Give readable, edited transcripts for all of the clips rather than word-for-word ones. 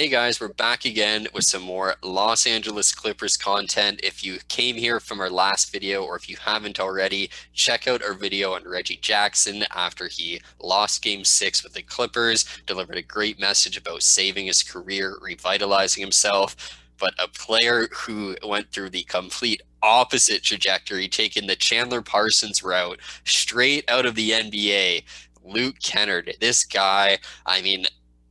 Hey guys, we're back again with some more Los Angeles Clippers content. If you came here from our last video, or if you haven't already, check out our video on Reggie Jackson after he lost Game 6 with the Clippers, delivered a great message about saving his career, revitalizing himself. But a player who went through the complete opposite trajectory, taking the Chandler Parsons route straight out of the NBA, Luke Kennard. This guy, I mean,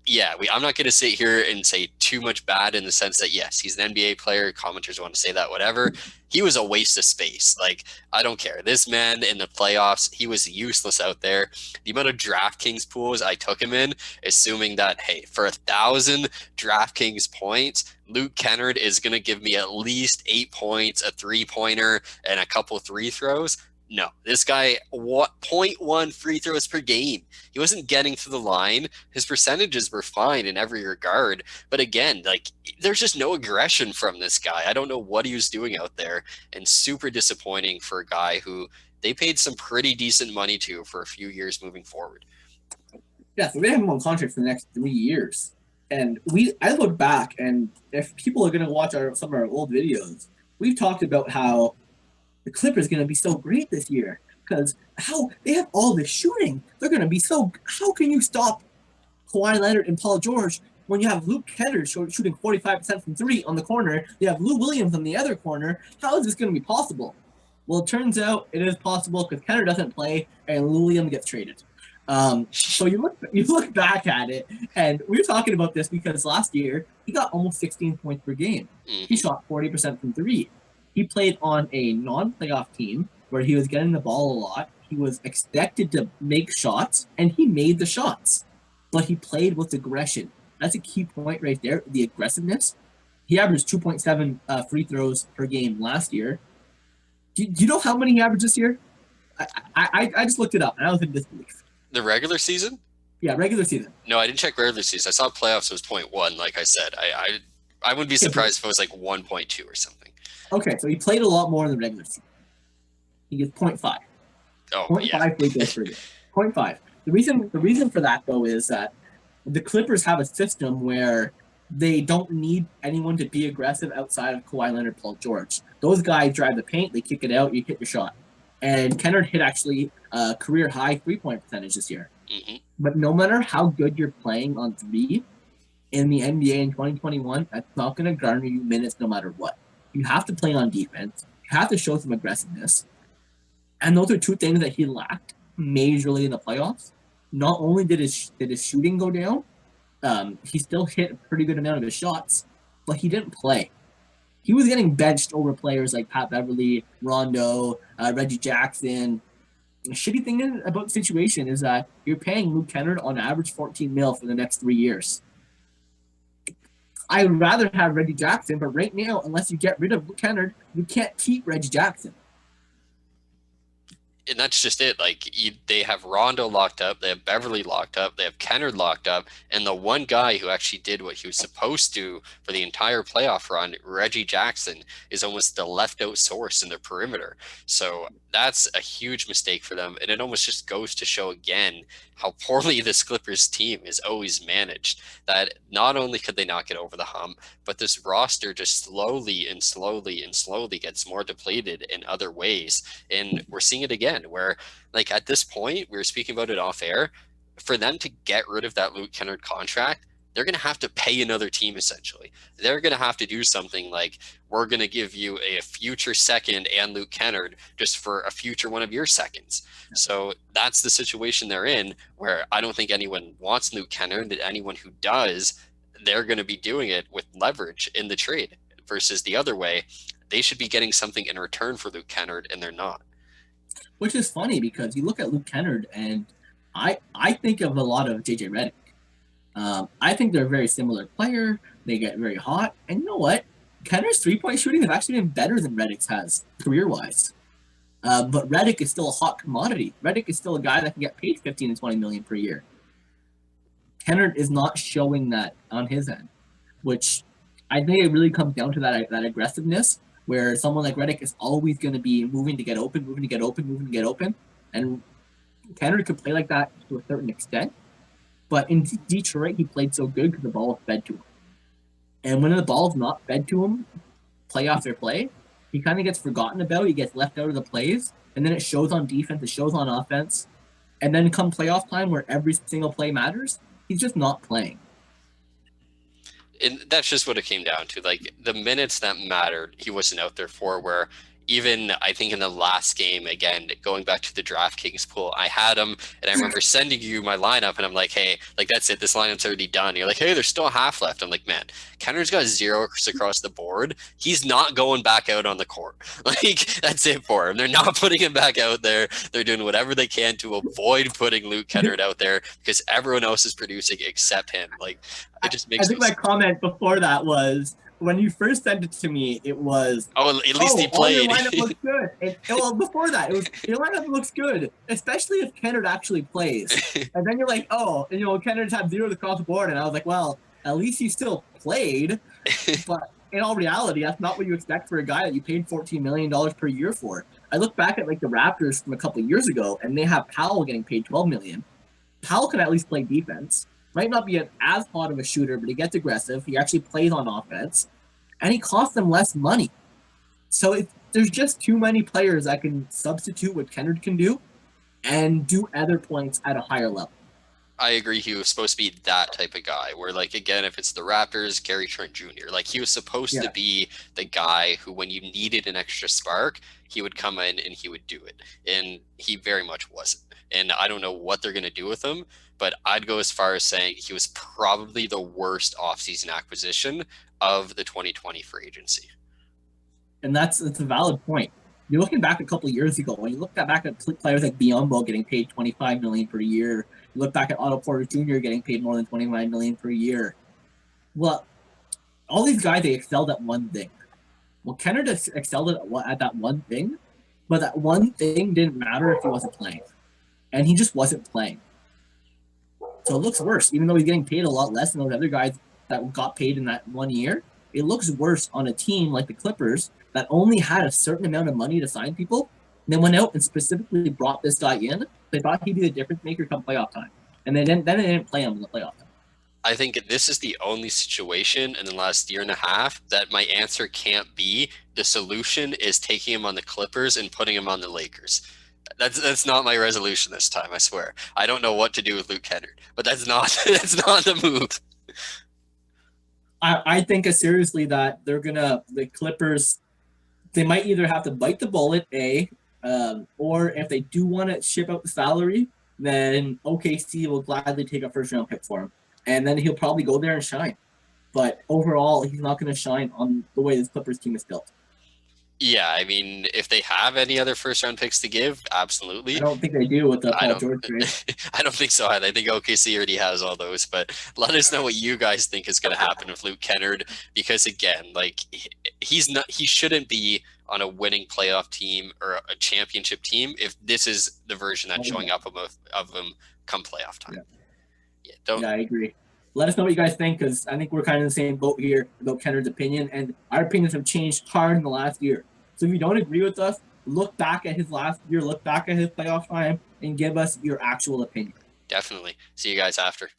yeah, I'm not going to sit here and say too much bad in the sense that, yes, he's an NBA player. Commenters want to say that, whatever. He was a waste of space. Like, I don't care. This man in the playoffs, he was useless out there. The amount of DraftKings pools I took him in, assuming that, hey, for 1,000 DraftKings points, Luke Kennard is going to give me at least 8 points, a three-pointer, and a couple free throws. No, this guy, what, 0.1 free throws per game. He wasn't getting to the line. His percentages were fine in every regard. But again, like, there's just no aggression from this guy. I don't know what he was doing out there, and super disappointing for a guy who they paid some pretty decent money to for a few years moving forward. Yeah, so they have him on contract for the next 3 years. And I look back, and if people are going to watch some of our old videos, we've talked about how the Clippers going to be so great this year because how they have all this shooting. They're going to be so. How can you stop Kawhi Leonard and Paul George when you have Luke Kennard shooting 45% from three on the corner? You have Lou Williams on the other corner. How is this going to be possible? Well, it turns out it is possible because Kennard doesn't play and Lou Williams gets traded. So you look back at it, and we were talking about this because last year he got almost 16 points per game. He shot 40% from three. He played on a non-playoff team where he was getting the ball a lot. He was expected to make shots, and he made the shots. But he played with aggression. That's a key point right there, the aggressiveness. He averaged 2.7 free throws per game last year. Do you know how many he averaged this year? I just looked it up, and I was in disbelief. The regular season? Yeah, regular season. No, I didn't check regular season. I saw playoffs was 0.1, like I said. I wouldn't be surprised if it was like 1.2 or something. Okay, so he played a lot more in the regular season. He gets 0.5. Oh, 0.5 yeah. free throws per game. 0.5. The reason for that, though, is that the Clippers have a system where they don't need anyone to be aggressive outside of Kawhi Leonard, Paul George. Those guys drive the paint, they kick it out, you hit your shot. And Kennard hit actually a career-high three-point percentage this year. Mm-hmm. But no matter how good you're playing on three in the NBA in 2021, that's not going to garner you minutes no matter what. You have to play on defense. You have to show some aggressiveness. And those are two things that he lacked majorly in the playoffs. Not only did his shooting go down, he still hit a pretty good amount of his shots, but he didn't play. He was getting benched over players like Pat Beverly, Rondo, Reggie Jackson. The shitty thing about the situation is that you're paying Luke Kennard on average $14 million for the next 3 years. I would rather have Reggie Jackson, but right now, unless you get rid of Luke Kennard, you can't keep Reggie Jackson. And that's just it. Like, they have Rondo locked up, they have Beverly locked up, they have Kennard locked up, and the one guy who actually did what he was supposed to for the entire playoff run, Reggie Jackson, is almost the left-out source in the perimeter. So that's a huge mistake for them, and it almost just goes to show again how poorly this Clippers team is always managed, that not only could they not get over the hump, but this roster just slowly and slowly and slowly gets more depleted in other ways. And we're seeing it again, where, like, at this point, we were speaking about it off air, for them to get rid of that Luke Kennard contract, they're going to have to pay another team, essentially. They're going to have to do something like, we're going to give you a future second and Luke Kennard just for a future one of your seconds. So that's the situation they're in, where I don't think anyone wants Luke Kennard, and anyone who does, they're going to be doing it with leverage in the trade, versus the other way. They should be getting something in return for Luke Kennard, and they're not. Which is funny because you look at Luke Kennard, and I think of a lot of JJ Redick. I think they're a very similar player. They get very hot. And you know what? Kennard's three-point shooting has actually been better than Redick's has, career-wise. But Redick is still a hot commodity. Redick is still a guy that can get paid $15 to $20 million per year. Kennard is not showing that on his end, which I think it really comes down to that aggressiveness, where someone like Redick is always going to be moving to get open, moving to get open, moving to get open. And Kennard could play like that to a certain extent. But in Detroit, he played so good because the ball was fed to him. And when the ball's not fed to him, play after play, he kind of gets forgotten about. He gets left out of the plays, and then it shows on defense, it shows on offense. And then come playoff time where every single play matters, he's just not playing. And that's just what it came down to. Like the minutes that mattered, he wasn't out there for. Where even I think in the last game, again, going back to the DraftKings pool, I had him, and I remember sending you my lineup, and I'm like, hey, like that's it, this lineup's already done. You're like, hey, there's still half left. I'm like, man, Kennard's got 0 across the board. He's not going back out on the court. Like that's it for him. They're not putting him back out there. They're doing whatever they can to avoid putting Luke Kennard out there because everyone else is producing except him. Like it just makes. I think my comment before that was, when you first sent it to me, it was, at least he played. Your lineup looks good. Well, before that, it was, your lineup looks good, especially if Kennard actually plays. And then you're like, Kennard's had 0 across the board. And I was like, well, at least he still played. But in all reality, that's not what you expect for a guy that you paid $14 million per year for. I look back at like the Raptors from a couple of years ago, and they have Powell getting paid $12 million. Powell can at least play defense. Might not be as hot of a shooter, but he gets aggressive. He actually plays on offense, and he costs them less money. So there's just too many players that can substitute what Kennard can do and do other points at a higher level. I agree. He was supposed to be that type of guy where, like, again, if it's the Raptors, Gary Trent Jr., like he was supposed to be the guy who, when you needed an extra spark, he would come in and he would do it. And he very much wasn't. And I don't know what they're going to do with him, but I'd go as far as saying he was probably the worst offseason acquisition of the 2020 free agency. And that's a valid point. You're looking back a couple of years ago, when you look back at players like Biyombo getting paid $25 million per year, you look back at Otto Porter Jr. getting paid more than $29 million per year. Well, all these guys, they excelled at one thing. Well, Kennard excelled at that one thing, but that one thing didn't matter if he wasn't playing. And he just wasn't playing. So it looks worse, even though he's getting paid a lot less than those other guys that got paid in that 1 year. It looks worse on a team like the Clippers that only had a certain amount of money to sign people. And they went out and specifically brought this guy in. They thought he'd be the difference maker come playoff time. And then they didn't play him in the playoff time. I think this is the only situation in the last year and a half that my answer can't be the solution is taking him on the Clippers and putting him on the Lakers. That's not my resolution this time, I swear. I don't know what to do with Luke Kennard, but that's not the move. I think seriously that the Clippers, they might either have to bite the bullet, or if they do want to ship out the salary, then OKC will gladly take a first-round pick for him. And then he'll probably go there and shine. But overall, he's not going to shine on the way this Clippers team is built. Yeah, I mean, if they have any other first-round picks to give, absolutely. I don't think they do with the Paul George trade. I don't think so either. I think OKC already has all those. But let us know what you guys think is going to happen with Luke Kennard, because again, like he shouldn't be on a winning playoff team or a championship team if this is the version that's showing up of him come playoff time. Yeah, I agree. Let us know what you guys think, because I think we're kind of in the same boat here about Kennard's opinion, and our opinions have changed hard in the last year. So if you don't agree with us, look back at his last year, look back at his playoff time, and give us your actual opinion. Definitely. See you guys after.